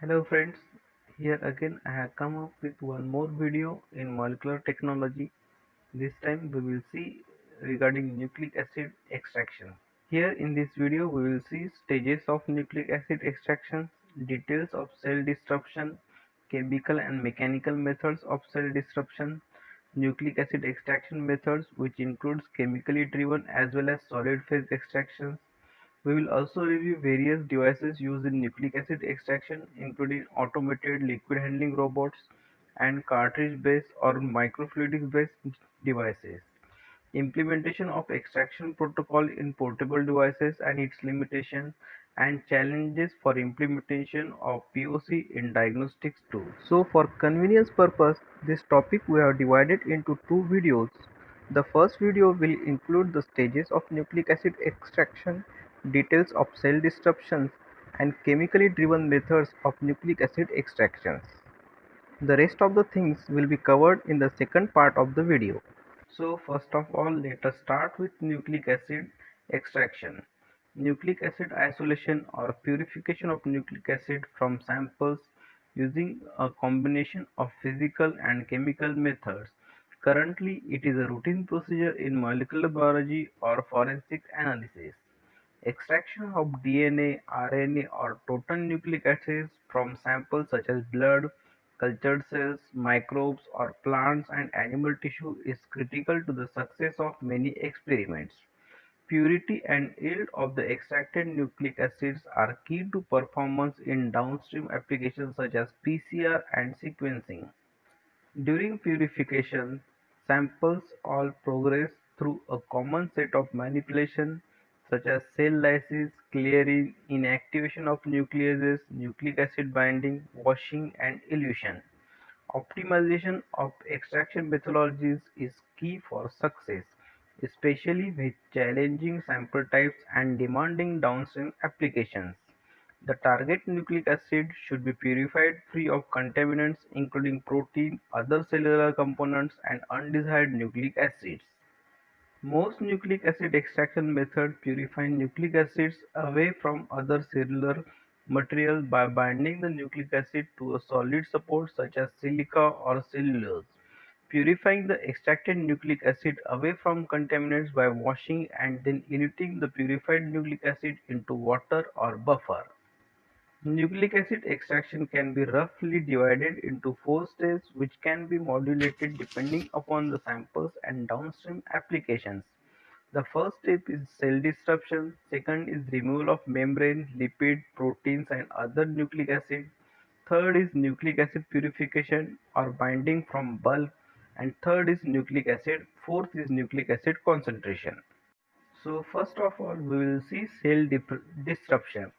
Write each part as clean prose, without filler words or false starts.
Hello friends, here again I have come up with one more video in molecular technology. This time we will see regarding nucleic acid extraction. Here in this video we will see stages of nucleic acid extraction, details of cell disruption, chemical and mechanical methods of cell disruption, nucleic acid extraction methods which includes chemically driven as well as solid phase extractions. We will also review various devices used in nucleic acid extraction, including automated liquid handling robots and cartridge-based or microfluidics-based devices. Implementation of extraction protocol in portable devices and its limitation, and challenges for implementation of POC in diagnostics tools. So for convenience purpose, this topic we have divided into two videos. The first video will include the stages of nucleic acid extraction, details of cell disruptions, and chemically driven methods of nucleic acid extractions. The rest of the things will be covered in the second part of the video. So first of all, let us start with nucleic acid extraction. Nucleic acid isolation or purification of nucleic acid from samples using a combination of physical and chemical methods. Currently, it is a routine procedure in molecular biology or forensic analysis. Extraction of DNA, RNA or total nucleic acids from samples such as blood, cultured cells, microbes or plants and animal tissue is critical to the success of many experiments. Purity and yield of the extracted nucleic acids are key to performance in downstream applications such as PCR and sequencing. During purification, samples all progress through a common set of manipulations such as cell lysis, clearing, inactivation of nucleases, nucleic acid binding, washing, and elution. Optimization of extraction methodologies is key for success, especially with challenging sample types and demanding downstream applications. The target nucleic acid should be purified free of contaminants including protein, other cellular components, and undesired nucleic acids. Most nucleic acid extraction methods purify nucleic acids away from other cellular material by binding the nucleic acid to a solid support such as silica or cellulose. Purifying the extracted nucleic acid away from contaminants by washing and then eluting the purified nucleic acid into water or buffer. Nucleic acid extraction can be roughly divided into four steps which can be modulated depending upon the samples and downstream applications. The first step is cell disruption, second is removal of membrane, lipid, proteins and other nucleic acid, third is nucleic acid purification or binding from bulk, and third is nucleic acid, fourth is nucleic acid concentration. So first of all, we will see disruption.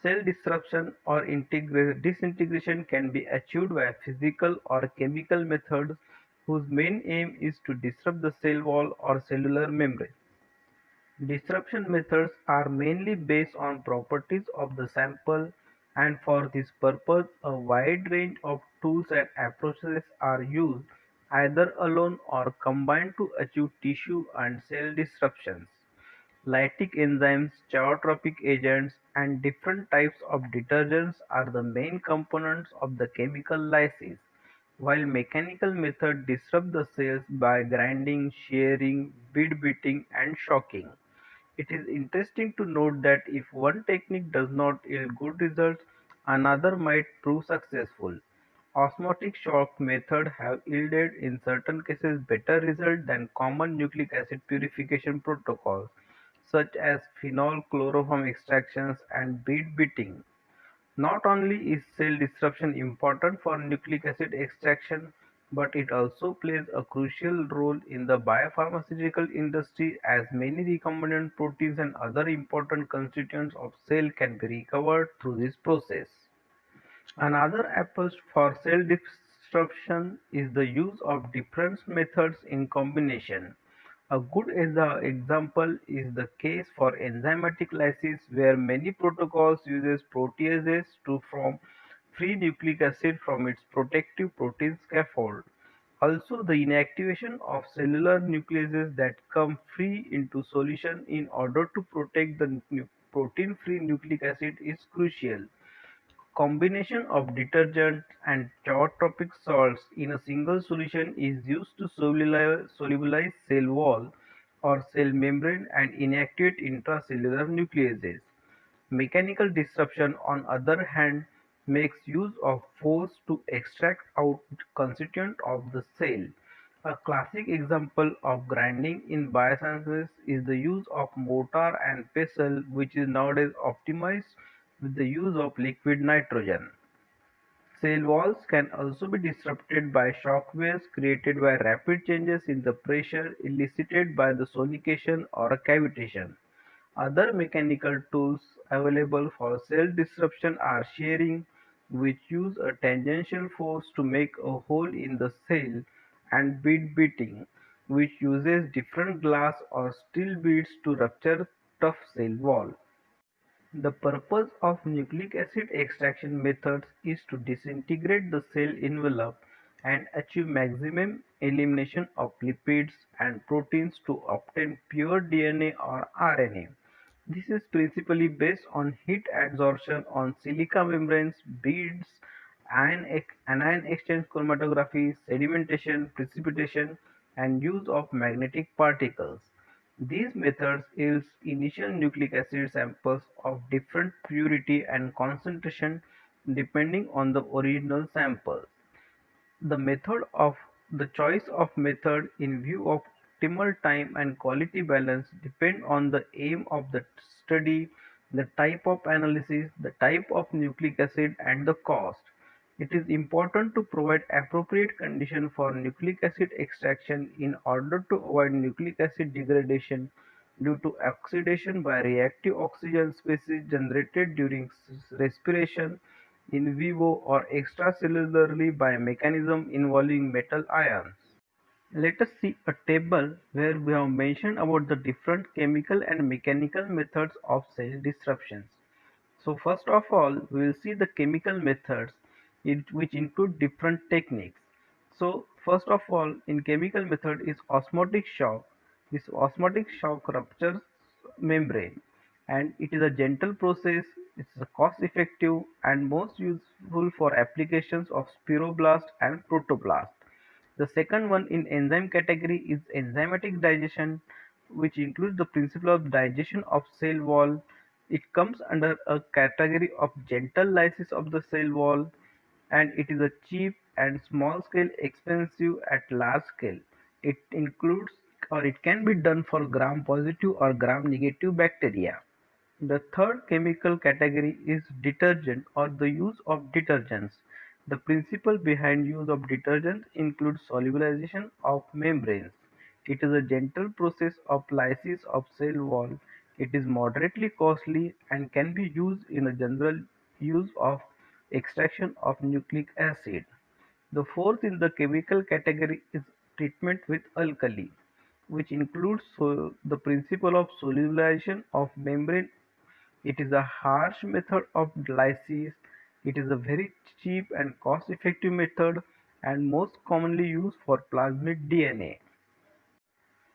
Cell disruption or disintegration can be achieved by physical or chemical methods whose main aim is to disrupt the cell wall or cellular membrane. Disruption methods are mainly based on properties of the sample, and for this purpose a wide range of tools and approaches are used, either alone or combined to achieve tissue and cell disruptions. Lytic enzymes, chaotropic agents, and different types of detergents are the main components of the chemical lysis, while mechanical methods disrupt the cells by grinding, shearing, bead beating, and shocking. It is interesting to note that if one technique does not yield good results, another might prove successful. Osmotic shock methods have yielded in certain cases better results than common nucleic acid purification protocols, such as phenol chloroform extractions and bead beating. Not only is cell disruption important for nucleic acid extraction, but it also plays a crucial role in the biopharmaceutical industry as many recombinant proteins and other important constituents of cell can be recovered through this process. Another approach for cell disruption is the use of different methods in combination. A good example is the case for enzymatic lysis where many protocols uses proteases to form free nucleic acid from its protective protein scaffold. Also, the inactivation of cellular nucleases that come free into solution in order to protect the protein-free nucleic acid is crucial. Combination of detergent and choatopic salts in a single solution is used to solubilize cell wall or cell membrane and inactivate intracellular nucleases. Mechanical disruption, on other hand, makes use of force to extract out constituent of the cell. A classic example of grinding in biosciences is the use of mortar and pestle, which is nowadays optimized with the use of liquid nitrogen. Cell walls can also be disrupted by shock waves created by rapid changes in the pressure elicited by the sonication or a cavitation. Other mechanical tools available for cell disruption are shearing, which use a tangential force to make a hole in the cell, and bead beating, which uses different glass or steel beads to rupture tough cell wall. The purpose of nucleic acid extraction methods is to disintegrate the cell envelope and achieve maximum elimination of lipids and proteins to obtain pure DNA or RNA. This is principally based on heat adsorption on silica membranes, beads, anion exchange chromatography, sedimentation, precipitation, and use of magnetic particles. These methods yield initial nucleic acid samples of different purity and concentration depending on the original sample. The method of the choice of method in view of optimal time and quality balance depend on the aim of the study, the type of analysis, the type of nucleic acid, and the cost. It is important to provide appropriate conditions for nucleic acid extraction in order to avoid nucleic acid degradation due to oxidation by reactive oxygen species generated during respiration in vivo or extracellularly by mechanism involving metal ions. Let us see a table where we have mentioned about the different chemical and mechanical methods of cell disruptions. So first of all, we will see the chemical methods which include different techniques. So first of all, in chemical method is osmotic shock. This osmotic shock ruptures membrane, and it is a gentle process. It's a cost effective and most useful for applications of spiroblast and protoblast. The second one in enzyme category is enzymatic digestion, which includes the principle of digestion of cell wall. It comes under a category of gentle lysis of the cell wall, and it is a cheap and small scale expensive at large scale. It includes or it can be done for gram positive or gram negative bacteria. The third chemical category is detergent or the use of detergents. The principle behind use of detergents includes solubilization of membranes. It is a gentle process of lysis of cell wall. It is moderately costly and can be used in a general use of extraction of nucleic acid. The fourth in the chemical category is treatment with alkali, which includes the principle of solubilization of membrane. It is a harsh method of lysis. It is a very cheap and cost-effective method and most commonly used for plasmid DNA.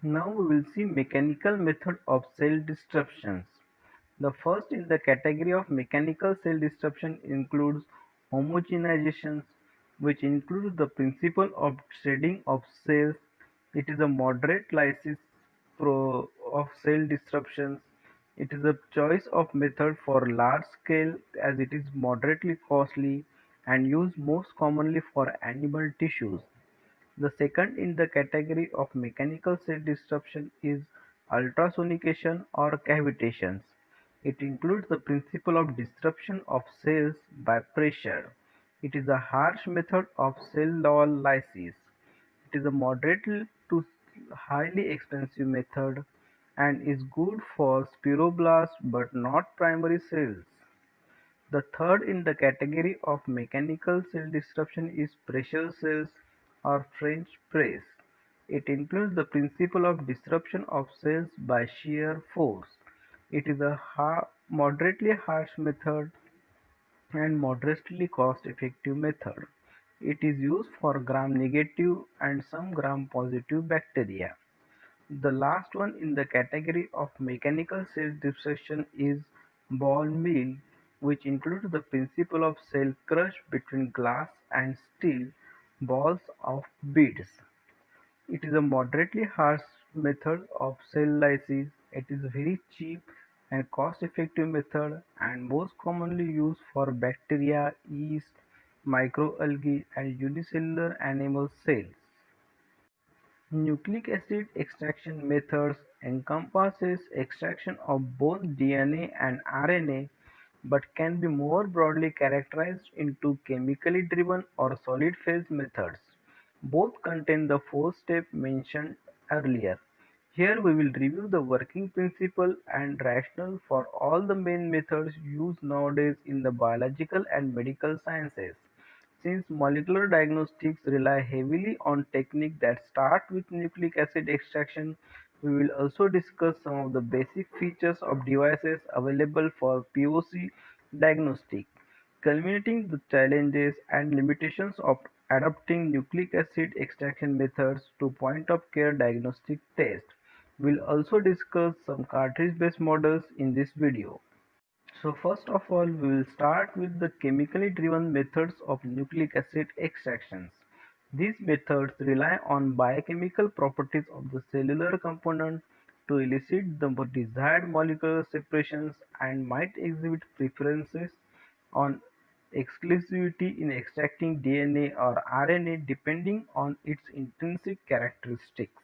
Now we will see mechanical method of cell disruptions. The first in the category of mechanical cell disruption includes homogenization, which includes the principle of shredding of cells. It is a moderate lysis of cell disruptions. It is a choice of method for large scale as it is moderately costly and used most commonly for animal tissues. The second in the category of mechanical cell disruption is ultrasonication or cavitations. It includes the principle of disruption of cells by pressure. It is a harsh method of cell wall lysis. It is a moderate to highly expensive method and is good for spiroblasts but not primary cells. The third in the category of mechanical cell disruption is pressure cells or French press. It includes the principle of disruption of cells by shear force. It is a moderately harsh method and moderately cost-effective method. It is used for gram-negative and some gram-positive bacteria. The last one in the category of mechanical cell disruption is ball mill. which includes the principle of cell crush between glass and steel balls of beads. It is a moderately harsh method of cell lysis. It is a very cheap and cost-effective method and most commonly used for bacteria, yeast, microalgae, and unicellular animal cells. Nucleic acid extraction methods encompasses extraction of both DNA and RNA but can be more broadly characterized into chemically driven or solid phase methods. Both contain the four steps mentioned earlier. Here we will review the working principle and rationale for all the main methods used nowadays in the biological and medical sciences. Since molecular diagnostics rely heavily on techniques that start with nucleic acid extraction, we will also discuss some of the basic features of devices available for POC diagnostic, culminating the challenges and limitations of adopting nucleic acid extraction methods to point-of-care diagnostic tests. We'll also discuss some cartridge-based models in this video. So first of all, we will start with the chemically driven methods of nucleic acid extractions. These methods rely on biochemical properties of the cellular component to elicit the desired molecular separations and might exhibit preferences on exclusivity in extracting DNA or RNA depending on its intrinsic characteristics.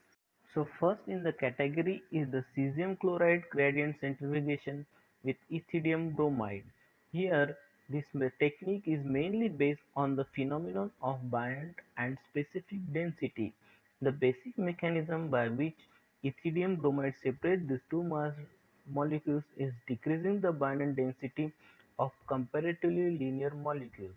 So first in the category is the cesium chloride gradient centrifugation with ethidium bromide. Here this technique is mainly based on the phenomenon of bind and specific density. The basic mechanism by which ethidium bromide separates these two mass molecules is decreasing the bind density of comparatively linear molecules.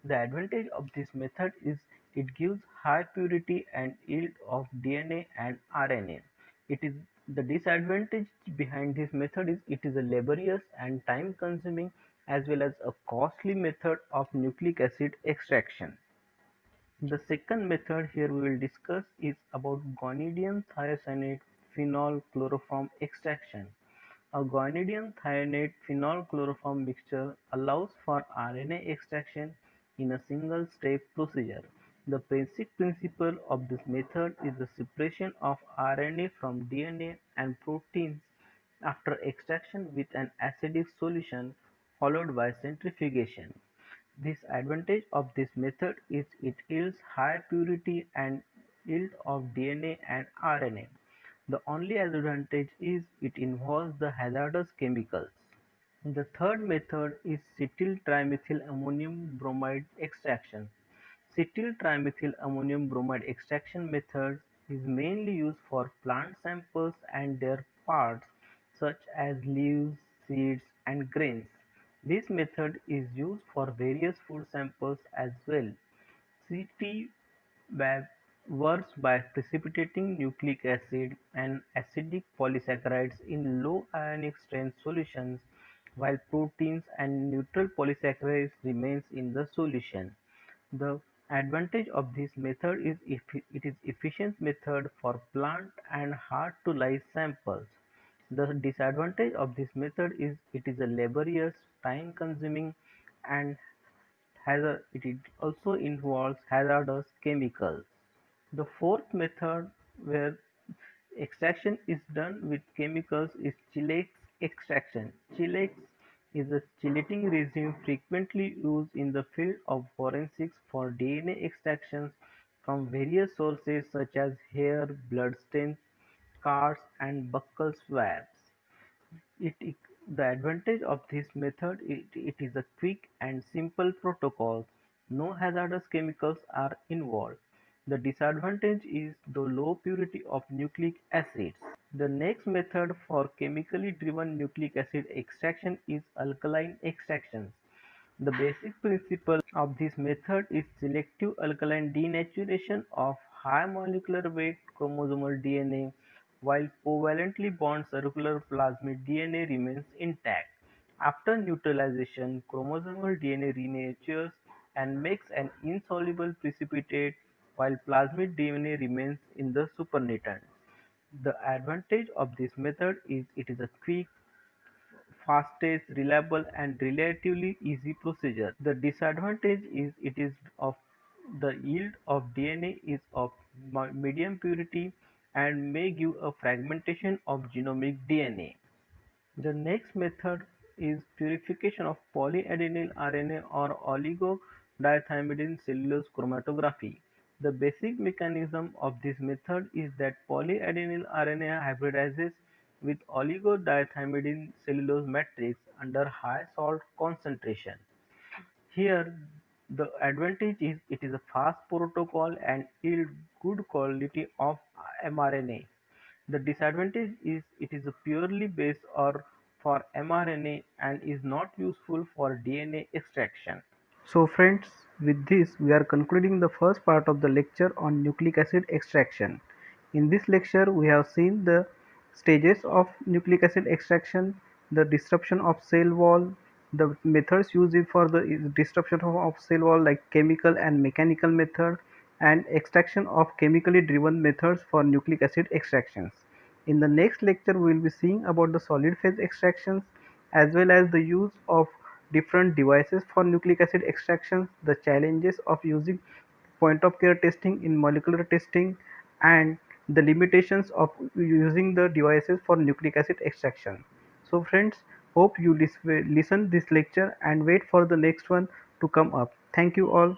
The advantage of this method is it gives high purity and yield of DNA and RNA. It is the disadvantage behind this method is it is a laborious and time consuming as well as a costly method of nucleic acid extraction. The second method here we will discuss is about guanidinium thiocyanate phenol chloroform extraction. A guanidinium thionate phenol chloroform mixture allows for RNA extraction in a single-step procedure. The basic principle of this method is the separation of RNA from DNA and proteins after extraction with an acidic solution followed by centrifugation. This advantage of this method is it yields high purity and yield of DNA and RNA. The only disadvantage is it involves the hazardous chemicals. The third method is cetyl trimethyl ammonium bromide extraction. Cetyl trimethyl ammonium bromide extraction method is mainly used for plant samples and their parts such as leaves, seeds and grains. This method is used for various food samples as well. CT-Web works by precipitating nucleic acid and acidic polysaccharides in low ionic strength solutions while proteins and neutral polysaccharides remains in the solution. The advantage of this method is it is efficient method for plant and hard to lyse samples. The disadvantage of this method is it is a laborious, time consuming and it also involves hazardous chemicals. The fourth method where extraction is done with chemicals is Chilex extraction. Chilex is a chelating resin frequently used in the field of forensics for DNA extractions from various sources such as hair, bloodstains, scars, and buccal swabs. It the advantage of this method it is a quick and simple protocol. No hazardous chemicals are involved. The disadvantage is the low purity of nucleic acids. The next method for chemically driven nucleic acid extraction is alkaline extraction. The basic principle of this method is selective alkaline denaturation of high molecular weight chromosomal DNA while covalently bond circular plasmid DNA remains intact. After neutralization, chromosomal DNA renatures and makes an insoluble precipitate while plasmid DNA remains in the supernatant. The advantage of this method is it is a quick, fastest, reliable, and relatively easy procedure. The disadvantage is it is of the yield of DNA is of medium purity and may give a fragmentation of genomic DNA. The next method is purification of polyadenyl RNA or oligodithymidine cellulose chromatography. The basic mechanism of this method is that polyadenyl RNA hybridizes with oligodithymidine cellulose matrix under high salt concentration. Here, the advantage is it is a fast protocol and yield good quality of mRNA. The disadvantage is it is a purely base or for mRNA and is not useful for DNA extraction. So friends, with this we are concluding the first part of the lecture on nucleic acid extraction. In this lecture we have seen the stages of nucleic acid extraction, the disruption of cell wall, the methods used for the disruption of cell wall like chemical and mechanical method, and extraction of chemically driven methods for nucleic acid extractions. In the next lecture we will be seeing about the solid phase extractions as well as the use of different devices for nucleic acid extraction, the challenges of using point of care testing in molecular testing, and the limitations of using the devices for nucleic acid extraction. So friends, hope you listen this lecture and wait for the next one to come up. Thank you all.